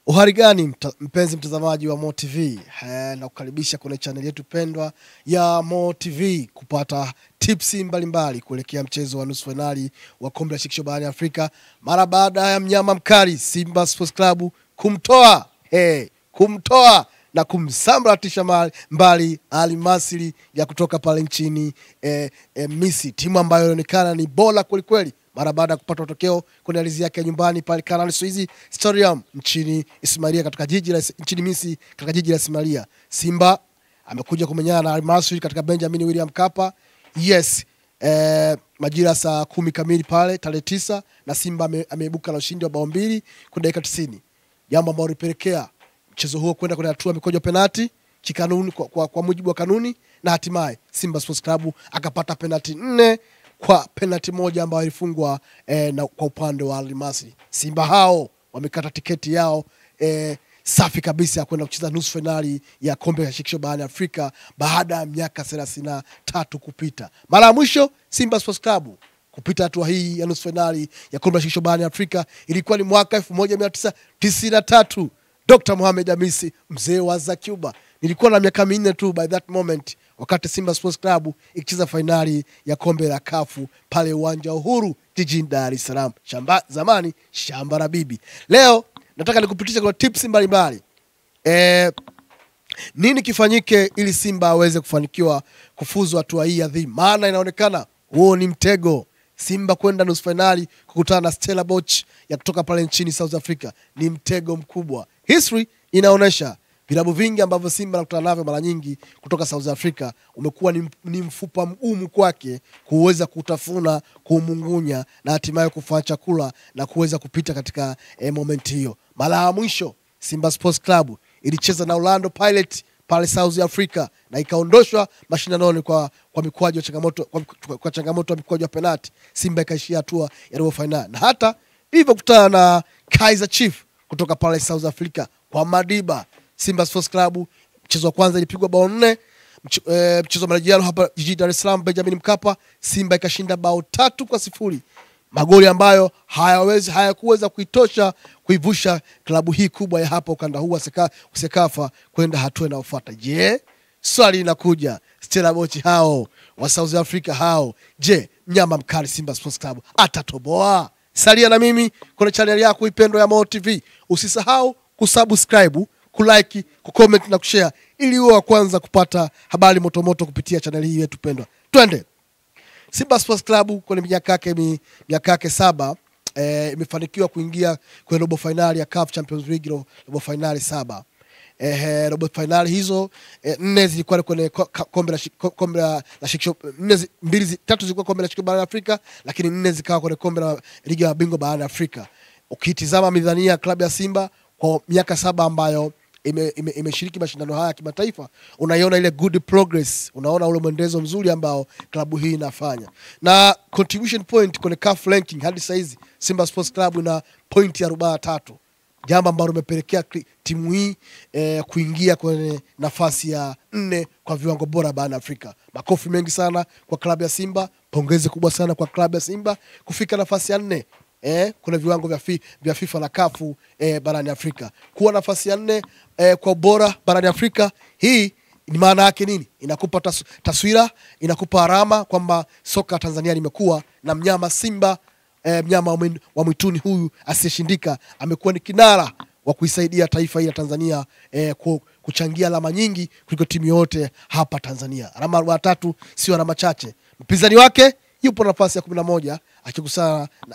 Uhari gani mpenzi mtazamaji wa Mo TV, na kukaribisha kwenye channel yetu pendwa ya Mo TV kupata tips mbalimbali kuelekea mchezo wa nusu finali wa kombe la shirikisho barani Afrika mara baada ya mnyama mkali Simba Sports Club kumtoa na kumsambaratisha mbali Al Masry ya kutoka pale nchini Misri, timu ambayo inaonekana ni bora kweli kweli mara baada ya kupata matokeo kwenye ardhi yake nyumbani pale Canal Suisse Stadium nchini Ismailia katika jiji la nchini Misri katika jiji la Ismailia. Simba amekuja kumenyana na Al Masry katika Benjamin William Mkapa. Majira saa 10 kamili pale tarehe 9, na Simba ameibuka na ushindi wa bao 2 kwa dakika 90. Jambo ambalo lilipelekea mchezo huo kwenda kwenye hatua mikojo penalti kikanuni kwa mujibu wa kanuni, na hatimaye Simba Sports Club akapata penalti 4 kwa penalti moja ambayo ilifungwa na kwa upande wa Al Masry. Simba hao wamekata tiketi yao safi kabisa ya kwenda kucheza nusu finali ya kombe la shirikisho barani Afrika baada ya miaka 33 kupita. Mara ya mwisho Simba Sports Club kupita hatua hii ya nusu finali ya kombe la shirikisho barani Afrika ilikuwa ni mwaka 1993. Dr. Mohamed Hamisi, mzee wa za Cuba. Nilikuwa na miaka 4 tu by that moment wakati Simba Sports Club ikicheza finali ya kombe la kafu pale uwanja Uhuru jijini Dar es Salaam. Zamani shamba la bibi. Leo nataka nikupitisha kwa tips mbalimbali. Nini kifanyike ili Simba aweze kufanikiwa kufuzu hatua hii adhimu? Maana inaonekana huo ni mtego. Simba kwenda nusu finali kukutana na Stellenbosch ya kutoka pale nchini South Africa ni mtego mkubwa. History inaonesha vilabu vingi ambavyo Simba anakutana navyo mara nyingi kutoka South Africa umekuwa ni mfupa mgumu kwake kuweza kutafuna, kumungunya na hatimaye kufanya chakula na kuweza kupita katika moment hiyo. Mara ya mwisho Simba Sports Club ilicheza na Orlando Pirates pale South Africa na ikaondoshwa mashindanoni kwa mikwaju ya changamoto kwa changamoto ya mikwaju ya penalti. Simba ikaishia hatua ya robo final, na hata hivyo kutana na Kaizer Chiefs kutoka pale South Africa kwa Madiba. Simba Sports Club mchezo wa kwanza ilipigwa bao 4, mchezo wa marejeo hapa jijini Dar es Salaam Benjamin Mkapa Simba ikashinda bao 3-0. Magoli ambayo hayakuweza kuitosha kuivusha klabu hii kubwa ya hapa ukanda huu Sekafa kwenda hatua inayofuata. Je, swali linakuja, Stellenbosch hao wa South Africa hao, je, mnyama mkali Simba Sports Club atatoboa? Salia na mimi kwenye channel yako ipendwa ya Mo TV. Usisahau kusubscribe, kulike, kucomment na kushare ili uwe wa kwanza kupata habari motomoto kupitia channel hii yetu pendwa. Twende. Simba Sports Club kwenye miaka yake 7 imefanikiwa kuingia kwenye robo finali ya CAF Champions League, robo finali 7. Robo finali hizo 4 zilikuwa kwenye kombe la shirikisho, 3 zilikuwa kombe la shirikisho barani Afrika, lakini 4 zikawa kwenye kombe la ligi ya mabingwa barani Afrika. Ukitizama midhania ya klabu ya Simba kwa miaka 7 ambayo imeshiriki mashindano haya ya kimataifa, unaiona ile good progress, unaona ule mwendezo mzuri ambao klabu hii inafanya. Na contribution point kwenye CAF ranking hadi saizi Simba Sports Club ina point ya 43. Jambo ambalo limepelekea timu hii kuingia kwenye nafasi ya 4 kwa viwango bora barani Afrika. Makofi mengi sana kwa klabu ya Simba, pongezi kubwa sana kwa klabu ya Simba kufika nafasi ya 4 kuna viwango vya FIFA na CAF barani Afrika. Kuwa nafasi ya 4 kwa bora barani Afrika, hii ni maana yake nini? Inakupa taswira, inakupa alama kwamba soka Tanzania limekuwa na mnyama Simba, mnyama wa mwituni huyu asiyeshindika amekuwa ni kinara wa kuisaidia taifa hili la Tanzania kuchangia alama nyingi kuliko timu yote hapa Tanzania. Alama 43 sio alama chache. Mpinzani wake yupo nafasi ya 11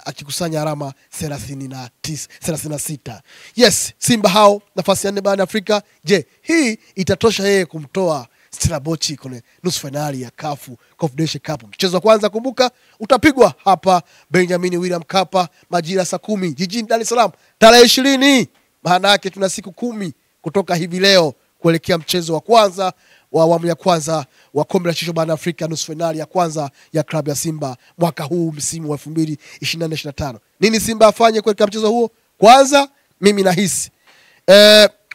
akikusanya alama 36. Yes, Simba hao nafasi ya 4 barani Afrika. Je, hii itatosha yeye kumtoa Stellenbosch kwenye nusu finali ya CAF Confederation Cup? Mchezo wa kwanza kumbuka utapigwa hapa Benjamin William Mkapa majira saa 10 jijini Dar es Salaam tarehe 20. Maana yake tuna siku 10 kutoka hivi leo kuelekea mchezo wa kwanza wa awamu ya kwanza wa kombe la shirikisho barani Afrika nusu finali ya kwanza ya klabu ya Simba mwaka huu msimu wa 2024-25. Nini Simba afanye kuelekea mchezo huo? Kwanza mimi nahisi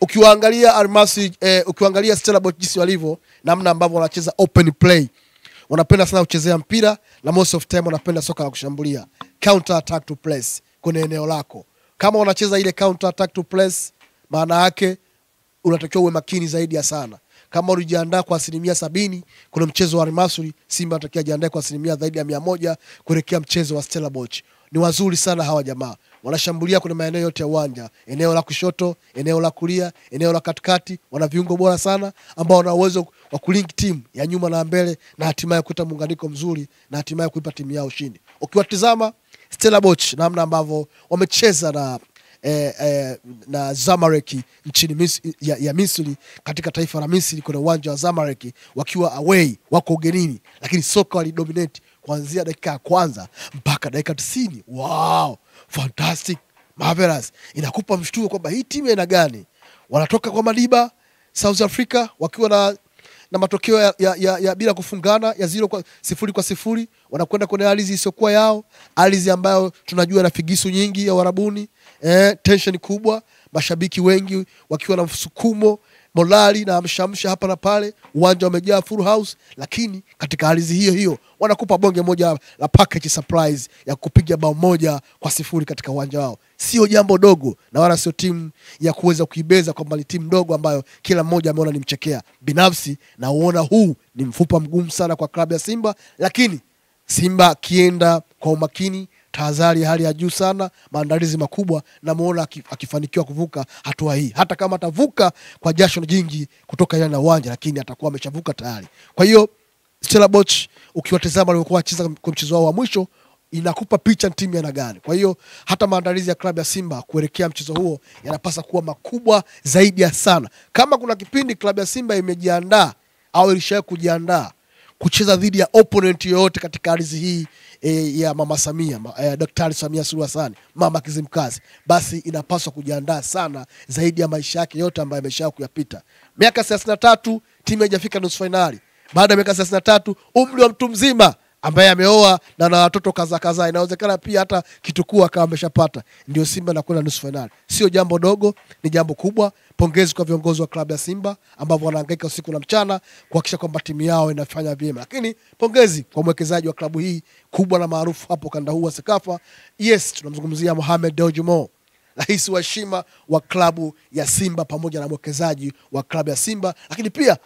ukiwaangalia Al Masry, ukiwaangalia Stellenbosch jinsi walivyo, namna ambavyo wanacheza open play, wanapenda sana kuchezea mpira na most of time wanapenda soka la kushambulia, counter attack to press kwenye eneo lako. Kama wanacheza ile counter attack to press maana yake unatakiwa uwe makini zaidi ya sana. Kama ulijiandaa kwa 70% kuna mchezo wa Al Masry, Simba anatakiwa jiandae kwa zaidi ya 100 kuelekea mchezo wa Stellenbosch. Ni wazuri sana hawa jamaa. Wanashambulia kuna maeneo yote ya uwanja, eneo la kushoto, eneo la kulia, eneo la katikati, wana viungo bora sana ambao wana uwezo wa kulink team ya nyuma na mbele na hatimaye kuleta muunganiko mzuri na hatimaye kuipa timu yao ushindi. Ukiwatazama Stellenbosch namna ambavyo wamecheza na Zamalek nchini ya Misri, katika taifa la Misri kuna uwanja wa Zamalek, wakiwa away wako ugenini, lakini soka walidominate kuanzia dakika ya kwanza mpaka dakika 90. Wow, fantastic, marvelous. Inakupa mshtuko kwamba hii timu ina gani. Wanatoka kwa Madiba South Africa wakiwa na matokeo ya bila kufungana ya 0-0, wanakwenda kwenye ardhi isiyokuwa yao, ardhi ambayo tunajua na figisu nyingi ya Warabuni, tension kubwa, mashabiki wengi wakiwa na msukumo, morali na amshamsha hapa na pale, uwanja umejaa full house, lakini katika ardhi hiyo hiyo wanakupa bonge moja la package surprise ya kupiga bao 1-0 katika uwanja wao. Sio jambo dogo na wala sio timu ya kuweza kuibeza kwamba ni timu ndogo ambayo kila mmoja ameona ni mchekea. Binafsi na uona huu ni mfupa mgumu sana kwa klabu ya Simba, lakini Simba kienda kwa umakini, tahadhari hali ya juu sana, maandalizi makubwa, na muona akifanikiwa kuvuka hatua hii. Hata kama atavuka kwa jasho jingi kutoka yana uwanja, lakini atakuwa ameshavuka tayari. Kwa hiyo Stellenbosch ukiwatazama walikuwa wacheza kwa mchezo wao wa mwisho, inakupa picha timu yana gani. Kwa hiyo hata maandalizi ya klabu ya Simba kuelekea mchezo huo yanapaswa kuwa makubwa zaidi ya sana. Kama kuna kipindi klabu ya Simba imejiandaa au ilishawahi kujiandaa kucheza dhidi ya opponent yoyote katika ardhi hii ya Mama Samia, Daktari Samia Suluhu Hassan, Mama Kizimkazi, basi inapaswa kujiandaa sana zaidi ya maisha yake yote ambayo ameshawahi kuyapita. Miaka 33 timu haijafika nusu finali. Baada ya miaka 33 umri wa mtu mzima ambaye ameoa na ana watoto kaza, inawezekana pia hata kitukua kama ameshapata, ndio Simba inakwenda nusu finali. Sio jambo dogo, ni jambo kubwa. Pongezi kwa viongozi wa klabu ya Simba ambao wanahangaika usiku na mchana kuhakikisha kwamba timu yao inafanya vyema. Lakini pongezi kwa mwekezaji wa klabu hii kubwa na maarufu hapo kanda huu wa Sekafa. Yes, tunamzungumzia Mohamed Dewji Mo, rais wa heshima wa klabu ya Simba pamoja na mwekezaji wa klabu ya Simba, lakini pia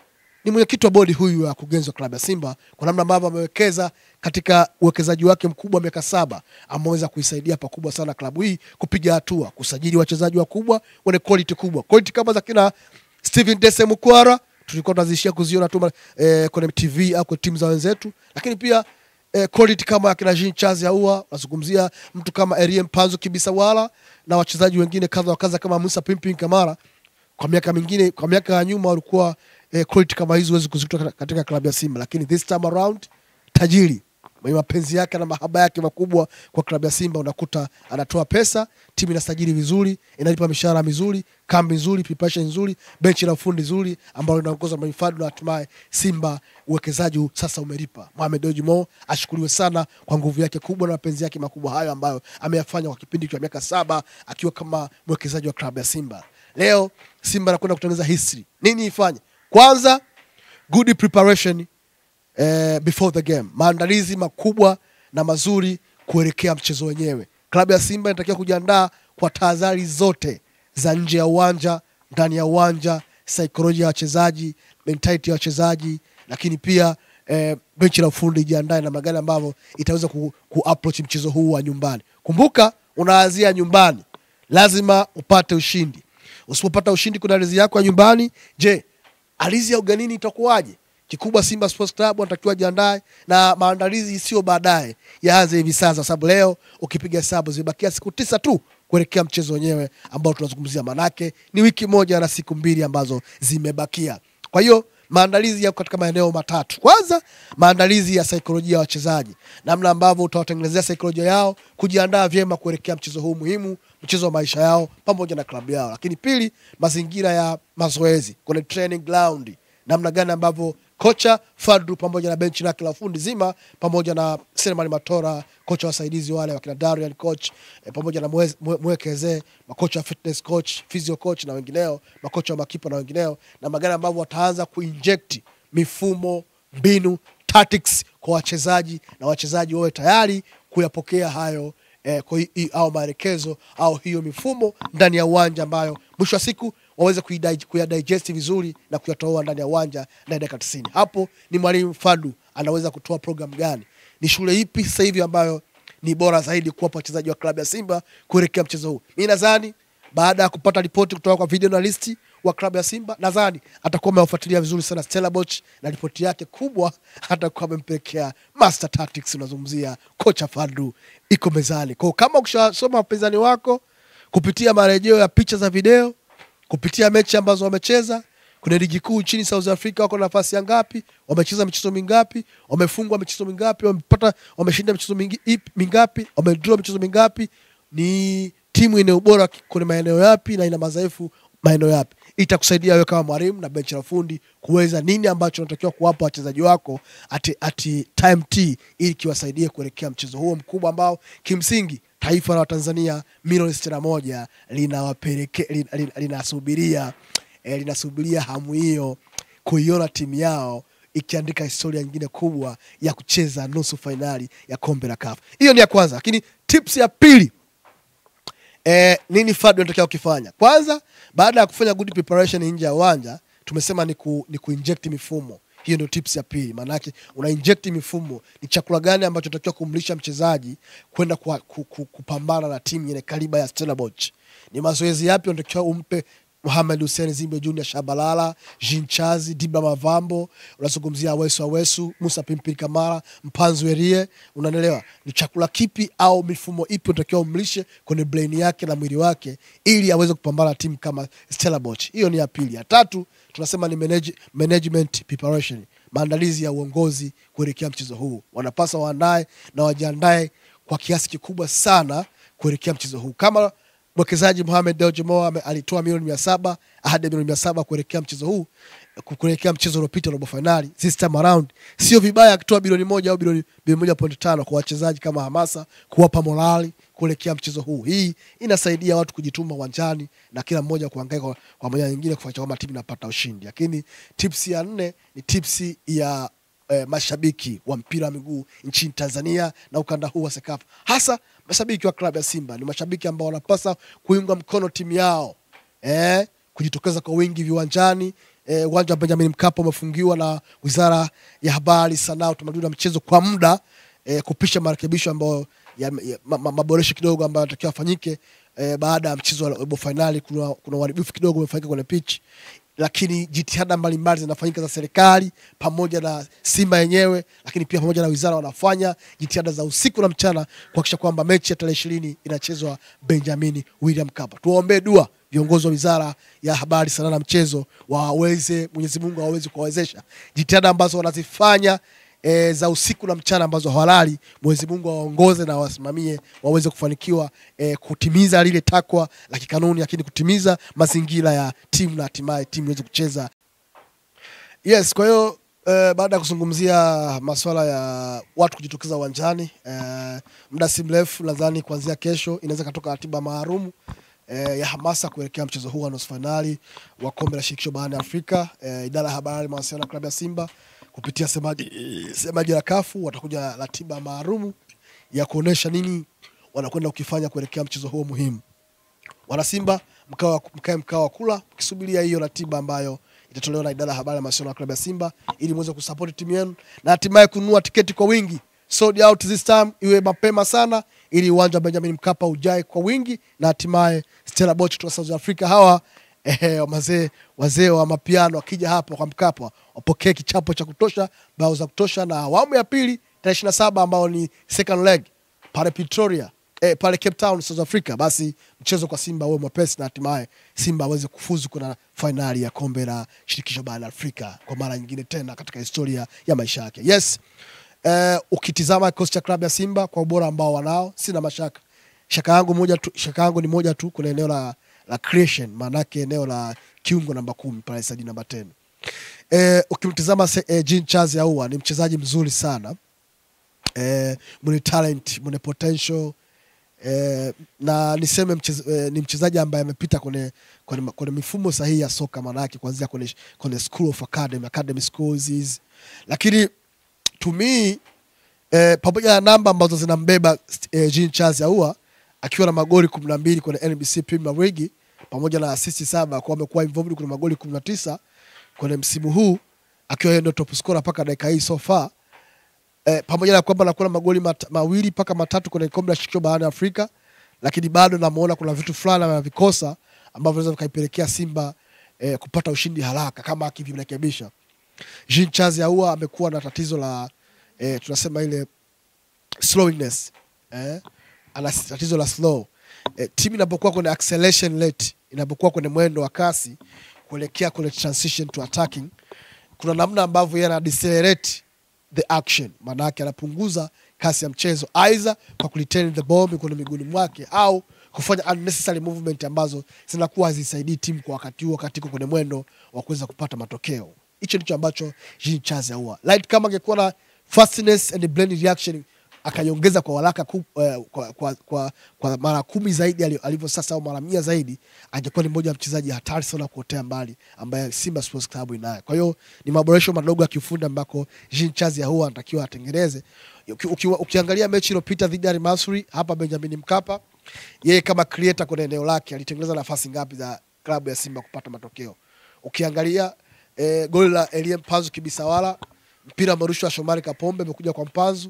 ni mwenyekiti wa bodi huyu wa kugenzo klabu ya Simba. Kwa namna ambavyo amewekeza katika uwekezaji wake mkubwa miaka 7, ameweza kuisaidia pakubwa sana klabu hii kupiga hatua, kusajili wachezaji wakubwa wenye quality kubwa. Quality kama za kina Steven Dese Mukwara tulikuwa tunazishia kuziona tu kwenye TV au kwa timu za wenzetu, lakini pia quality kama akina Jean Charles Ahoua, nazungumzia mtu kama Eriem Panzo Kibisawala na wachezaji wengine kadha wa kadha kama Musa Pimpin Kamara. Kwa miaka ya nyuma walikuwa quality kama hizo huwezi kuzikuta katika klabu ya Simba, lakini this time around tajiri mwenye mapenzi yake na mahaba yake makubwa kwa klabu ya Simba, unakuta anatoa pesa, timu inasajili vizuri, inalipa mishahara mizuri, kambi nzuri, preparation nzuri, benchi la ufundi nzuri ambalo linaongoza mahifadhi, na hatimaye Simba uwekezaji sasa umelipa. Mohamed Dewji Mo ashukuriwe sana kwa nguvu yake kubwa na mapenzi yake makubwa hayo ambayo ameyafanya kwa kipindi cha miaka 7 akiwa kama mwekezaji wa klabu ya Simba. Leo Simba anakwenda kutengeneza history. Nini ifanye? Kwanza, good preparation before the game. Maandalizi makubwa na mazuri kuelekea mchezo wenyewe. Klabu ya Simba inatakiwa kujiandaa kwa tahadhari zote za nje ya uwanja, ndani ya uwanja, psychology ya wachezaji, mentality ya wachezaji, lakini pia benchi la ufundi jiandae na magari ambavyo itaweza ku-approach mchezo huu wa nyumbani. Kumbuka unaanzia nyumbani, lazima upate ushindi. Usipopata ushindi kuna ardhi yako ya nyumbani, je, ardhi ya ugenini itakuwaje? Kikubwa Simba Sports Club wanatakiwa jiandae na maandalizi sio baadaye, yaanze hivi sasa, sababu leo ukipiga hesabu zibakia siku 9 tu kuelekea mchezo wenyewe ambao tunazungumzia, manake ni wiki moja na siku 2 ambazo zimebakia. Kwa hiyo maandalizi yako katika maeneo matatu. Kwanza, maandalizi ya saikolojia ya wachezaji, namna ambavyo utawatengenezea saikolojia yao kujiandaa vyema kuelekea mchezo huu muhimu, mchezo wa maisha yao pamoja na klabu yao. Lakini pili, mazingira ya mazoezi, kwenye training ground, namna gani ambavyo kocha Fadru pamoja na benchi lake la ufundi zima pamoja na Selemani Matora, kocha wasaidizi wale wakina Darian coach, pamoja na Mwekeze, makocha fitness coach, physio coach na wengineo, makocha wa makipa na wengineo, na magana ambavyo wataanza kuinject mifumo, mbinu, tactics kwa wachezaji, na wachezaji wawe tayari kuyapokea hayo au maelekezo au hiyo mifumo ndani ya uwanja ambayo mwisho wa siku waweze kuyadigest vizuri na kuyatoa ndani ya uwanja ndani ya dakika 90. Hapo ni mwalimu Fadu anaweza kutoa program gani, ni shule ipi sasa hivi ambayo ni bora zaidi kuwapa wachezaji wa klabu ya Simba kuelekea mchezo huu. Mimi nadhani baada ya kupata ripoti kutoka kwa video analyst wa klabu ya Simba, nadhani atakuwa amewafuatilia vizuri sana Stellenbosch na ripoti yake kubwa atakuwa amempelekea Master Tactics, unazungumzia kocha Fadu, iko mezani. Kwa kama ukishasoma wapinzani wako kupitia marejeo ya picha za video, kupitia mechi ambazo wamecheza kuna ligi kuu nchini South Africa, wako nafasi ngapi, wamecheza michezo mingapi, wamefungwa michezo mingapi, wameshinda michezo mingapi, wamedraw michezo mingapi, ni timu ina ubora kwenye maeneo yapi na ina madhaifu maeneo yapi. Itakusaidia wewe kama mwalimu na benchi la fundi kuweza nini ambacho unatakiwa kuwapa wachezaji wako ati time T, ili kiwasaidie kuelekea mchezo huo mkubwa ambao kimsingi taifa la Tanzania milioni 61 linasubiria hamu hiyo kuiona timu yao ikiandika historia nyingine kubwa ya kucheza nusu finali ya kombe la CAF. Hiyo ni ya kwanza. Lakini tips ya pili, nini Fadu anataka kufanya? Kwanza, baada ya kufanya good preparation nje ya uwanja, tumesema ni kuinject mifumo. Hiyo ndio tips ya pili. Maana yake una inject mifumo. Ni chakula gani ambacho unatakiwa kumlisha mchezaji kwenda kupambana na timu yenye kaliba ya Stellenbosch? Ni mazoezi yapi unatakiwa umpe Mohamed Hussein Zimbe Junior, Shabalala, Jean Chazi, Diba Mavambo, unazungumzia Awesu, Musa Pimpiri Kamara, Mpanzu Erie, unanielewa? Ni chakula kipi au mifumo ipi unatakiwa umlishe kwenye brain yake na mwili wake ili aweze kupambana na timu kama Stellenbosch? Hiyo ni ya pili. Ya tatu tunasema ni management preparation, maandalizi ya uongozi kuelekea mchezo huu. Wanapaswa waandae na wajiandae kwa kiasi kikubwa sana kuelekea mchezo huu. Kama mwekezaji Mohamed Dewji Mo alitoa milioni 700, ahadi milioni 700 kuelekea mchezo huu, kuelekea mchezo uliopita robo finali, this time around sio vibaya akitoa bilioni 1 au bilioni 1.5 kwa wachezaji kama hamasa, kuwapa morali kuelekea mchezo huu. Hii inasaidia watu kujituma uwanjani na kila mmoja kuhangaika kwa moja nyingine kufuatia kama timu inapata ushindi. Lakini tips ya 4 ni tips ya mashabiki wa mpira wa miguu nchini Tanzania na ukanda huu wa CECAFA. Hasa mashabiki wa klabu ya Simba ni mashabiki ambao wanapaswa kuiunga mkono timu yao. Kujitokeza kwa wingi viwanjani. Uwanja wa Benjamin Mkapa umefungiwa na Wizara ya Habari, Sanaa, Utamaduni na Michezo kwa muda, kupisha marekebisho ambayo maboresho kidogo ambayo yanatakiwa yafanyike baada ya mchezo wa robo finali. Kuna uharibifu kidogo umefanyika kwenye pitch, lakini jitihada mbalimbali zinafanyika za serikali pamoja na Simba yenyewe, lakini pia pamoja na wizara wanafanya jitihada za usiku na mchana kuhakikisha kwamba mechi ya tarehe 20 inachezwa Benjamin William Mkapa. Tuombe dua viongozi wa Wizara ya Habari, Sanaa na Michezo waweze, Mwenyezi Mungu aweze kuwawezesha jitihada ambazo wanazifanya za usiku na mchana ambazo hawalali. Mwenyezi Mungu awaongoze na wasimamie waweze kufanikiwa kutimiza lile takwa la kikanuni, lakini kutimiza mazingira ya timu na hatimaye timu iweze kucheza. Yes, kwa hiyo baada ya kuzungumzia masuala ya watu kujitokeza uwanjani, muda si mrefu nadhani kuanzia kesho inaweza kutoka ratiba maalum ya hamasa kuelekea mchezo huu wa nusu finali wa kombe la shirikisho barani Afrika. Idara ya habari mawasiliano ya klabu ya Simba kupitia semaji la kafu watakuja ratiba maalum ya kuonesha nini wanakwenda kukifanya kuelekea mchezo huo muhimu. Wana Simba mkao wa kula kisubiria hiyo ratiba ambayo itatolewa na idara ya habari mawasiliano ya klabu ya Simba ili muweze kusupport timu yenu na hatimaye kununua tiketi kwa wingi. Sold out this time, iwe mapema sana ili uwanja wa Benjamin Mkapa ujae kwa wingi na hatimaye Stellenbosch kutoka South Africa hawa wazee wa mapiano wakija hapa kwa Mkapa wapokee kichapo cha kutosha, bao za kutosha, na awamu ya pili tarehe 27 ambao ni second leg pale Pretoria, pale Cape Town South Africa, basi mchezo kwa Simba uwe mwepesi na hatimaye Simba aweze kufuzu kuna finali ya kombe la shirikisho barani Afrika kwa mara nyingine tena katika historia ya maisha yake. Yes, ukitizama kikosi cha klabu ya Simba kwa ubora ambao wanao, sina mashaka. Shaka yangu ni moja tu kuna eneo la creation, maana yake eneo la kiungo namba 10 pale sadi namba 10. Ukimtizama Jean Chazi Ahoua ni mchezaji mzuri sana. Mwenye talent, mwenye potential, na niseme ni mchezaji ambaye amepita kwenye mifumo sahihi ya soka, maana yake kuanzia kwenye school of academy schools hizi. Lakini to me pamoja na namba ambazo zinambeba Jean Chazi Ahoua akiwa na magoli 12 kwenye NBC Premier League, pamoja na assist 7 kwa amekuwa involved kwenye magoli 19 kwenye msimu huu, akiwa yeye ndio top scorer mpaka dakika hii so far. Pamoja na kwamba anakuwa na magoli mawili mpaka matatu kwenye kombe la shirikisho barani Afrika, lakini bado namuona kuna vitu fulani anavikosa ambavyo vinaweza vikaipelekea Simba kupata ushindi haraka kama akivirekebisha. Jean Charles Ahoua amekuwa na tatizo la tunasema ile slowness, ana tatizo la slow. Timu inapokuwa kwenye acceleration rate, inapokuwa kwenye mwendo wa kasi kuelekea kwenye transition to attacking, kuna namna ambavyo yeye ana decelerate the action, maana yake anapunguza kasi ya mchezo, either kwa kuretain the ball kwenye miguuni mwake au kufanya unnecessary movement ambazo zinakuwa hazisaidii timu kwa wakati huo katika kwenye mwendo wa kuweza kupata matokeo. Hicho ndicho ambacho Jean Charles Ahoua, like kama angekuwa na fastness and blend reaction akaiongeza kwa haraka kwa mara 10 zaidi alivyo sasa au mara 100 zaidi, angekuwa ni mmoja wa mchezaji hatari sana kuotea mbali ambaye Simba Sports Club inayo. Kwa hiyo ni maboresho madogo ya kiufundi ambako Jean Charles Ahoua anatakiwa atengeneze. Ukiangalia mechi iliyopita dhidi ya Al Masry hapa Benjamin Mkapa, yeye kama creator kwenye eneo lake alitengeneza nafasi ngapi za klabu ya Simba kupata matokeo? Ukiangalia goli la Elie Mpanzu Kibisawala, mpira mrusho wa Shomari Kapombe umekuja kwa Mpanzu,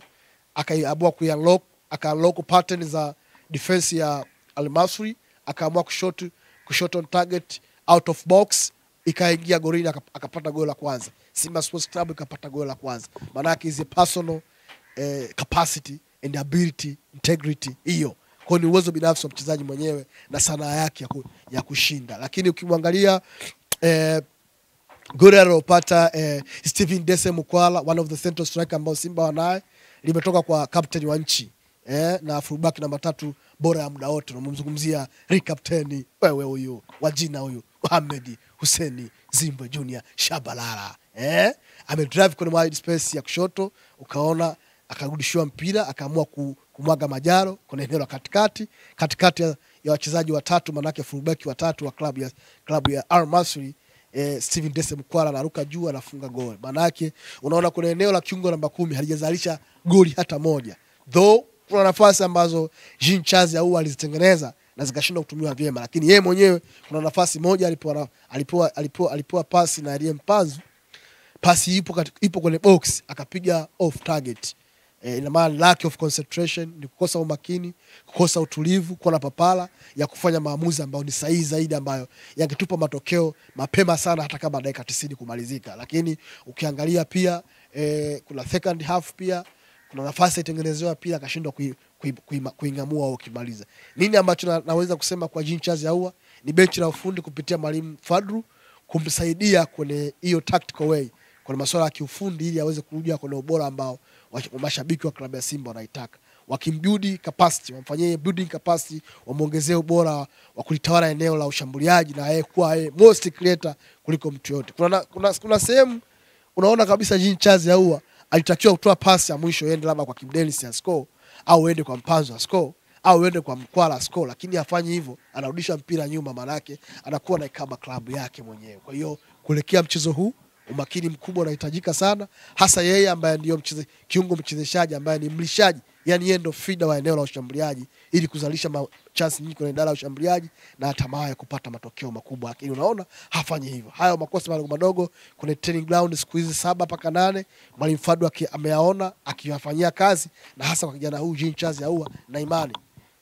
akaamua kuunlock, aka-unlock pattern za defense ya Al Masry, akaamua kushot on target out of box, ikaingia golini, akapata goli la kwanza. Simba Sports Club ikapata goli la kwanza. Maana yake is a personal capacity and ability, integrity hiyo. Kwa ni uwezo binafsi wa mchezaji mwenyewe na sanaa yake ya kushinda. Lakini ukimwangalia goli alilopata Steven Dese Mukwala, one of the central striker ambao Simba wanaye, limetoka kwa captain wa nchi na fullback namba 3 bora ya muda wote. Tunamzungumzia recaptain wewe huyu wa jina huyu Mohamed Hussein Zimbo Junior Shabalala. Amedrive kwenye wide space ya kushoto, ukaona akarudishiwa mpira, akaamua kumwaga majaro kwenye eneo la katikati ya wachezaji watatu, manake fullback watatu wa klabu ya Al Masry. Steven Dese Mukwala anaruka juu, anafunga goli. Maana yake unaona kuna eneo la kiungo namba 10 halijazalisha goli hata moja, though kuna nafasi ambazo Jean Charles Ahoua alizitengeneza na zikashindwa kutumiwa vyema, lakini yeye mwenyewe kuna nafasi moja alipewa pasi na Elie Mpanzu, pasi ipo kwenye box, akapiga off target. Ina maana lack of concentration, ni kukosa umakini, kukosa utulivu, kuwa na papala ya kufanya maamuzi ambayo ni sahihi zaidi, ambayo yangetupa matokeo mapema sana hata kama dakika 90 kumalizika. Lakini ukiangalia pia kuna second half pia kuna nafasi itengenezewa pia akashindwa kuingamua au kimaliza. Nini ambacho naweza kusema kwa Jean Charles Ahoua ni benchi la ufundi kupitia mwalimu Fadru kumsaidia kwenye hiyo tactical way, kwa masuala ya kiufundi, ili aweze kurudia kwenye ubora ambao mashabiki wa klabu ya Simba wanaitaka. Wakimbuild capacity, wamfanyie building capacity, wamuongezee ubora wa kulitawala eneo la ushambuliaji na yeye kuwa most creator kuliko mtu yote. Kuna sehemu unaona kabisa Jean Charles Ahoua alitakiwa kutoa pasi ya mwisho yende labda kwa Kim Dennis ya score, au yende kwa Mpanzu ya score, au yende kwa Mkwala score, lakini hafanyi hivyo, anarudisha mpira nyuma, manake anakuwa na ikaba klabu yake mwenyewe. Kwa hiyo kuelekea mchezo huu umakini mkubwa unahitajika sana, hasa yeye ambaye ndio kiungo mchezeshaji ambaye ni mlishaji, yani yeye ndio feeder wa eneo la ushambuliaji, ili kuzalisha chance nyingi kwenye idara ya ushambuliaji na hatimaye kupata matokeo makubwa. Lakini unaona hafanyi hivyo. Hayo makosa madogo kwenye training ground siku hizi 7 mpaka 8 mwalimu Fadlu ameyaona, akiyafanyia kazi, na hasa kwa kijana huyu Jean Charles Ahoua, na imani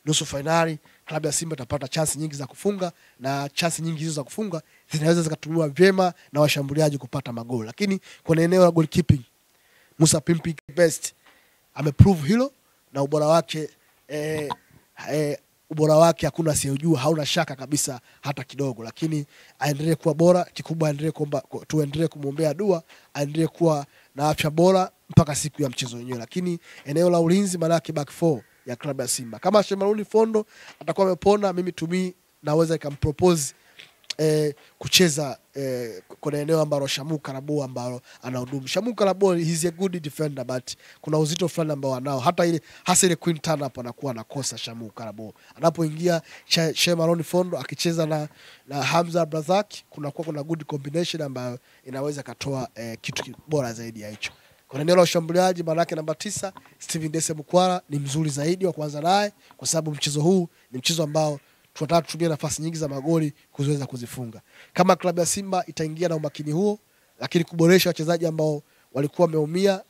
nusu finali klabu ya Simba itapata chance nyingi za kufunga, na chance nyingi hizo za kufunga zinaweza zikatumiwa vyema na washambuliaji kupata magoli. Lakini kwenye eneo la goalkeeping, Musa Pimpi best ameprove hilo, na ubora wake hakuna asiyejua, hauna shaka kabisa hata kidogo. Lakini aendelee kuwa bora, kikubwa tuendelee kumwombea dua, aendelee kuwa na afya bora mpaka siku ya mchezo wenyewe. Lakini eneo la ulinzi, maana yake back 4 ya klabu ya Simba, kama Shemaluni Fondo atakuwa amepona, mimi naweza nikampropose kucheza kwenye eneo ambalo Shamu Karabo ambalo anahudumu. Shamu Karabo he's a good defender, but kuna uzito fulani ambao anao, hasa ile Quinton hapo anakuwa anakosa. Shamu Karabo anapoingia Shemaluni Fondo akicheza na Hamza Brazaki, kuna good combination ambayo inaweza katoa kitu bora zaidi ya hicho. Kwa eneo la ushambuliaji, maana yake namba 9 Steven Dese Mukwala ni mzuri zaidi wa kwanza naye, kwa sababu mchezo huu ni mchezo ambao tunataka tutumie nafasi nyingi za magoli kuziweza kuzifunga. Kama klabu ya Simba itaingia na umakini huo, lakini kuboresha wachezaji ambao walikuwa wameumia,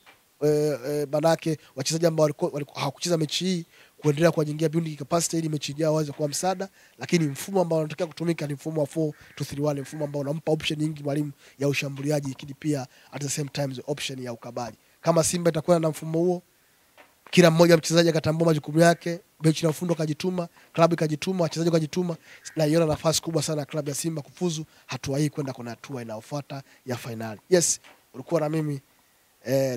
manake wachezaji ambao walikuwa hawakucheza mechi hii kuendelea kuwajengea building capacity ili mechi ijayo waweze kuwa msaada, lakini mfumo ambao unataka kutumika ni mfumo wa 4-2-3-1, mfumo ambao unampa option nyingi mwalimu ya ushambuliaji, lakini pia at the same time option ya ukabaji. Kama Simba itakuwa na mfumo huo, kila mmoja mchezaji akatambua majukumu yake, benchi la ufundi kajituma, klabu ikajituma, wachezaji kajituma, na iona nafasi kubwa sana klabu ya Simba kufuzu hatua hii kwenda kwa hatua inayofuata ya finali. Yes, ulikuwa na mimi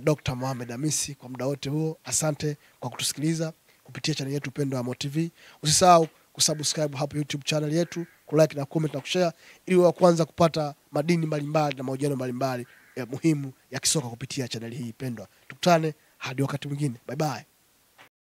Dr. Mohamed Hamisi kwa muda wote huo. Asante kwa kutusikiliza kupitia channel yetu pendwa ya Mo TV. Usisahau kusubscribe hapo YouTube channel yetu, kulike na comment na kushare ili uwe kwanza kupata madini mbalimbali na mahojiano mbalimbali muhimu ya kisoka kupitia channel hii pendwa. Tukutane hadi wakati mwingine. Bye bye.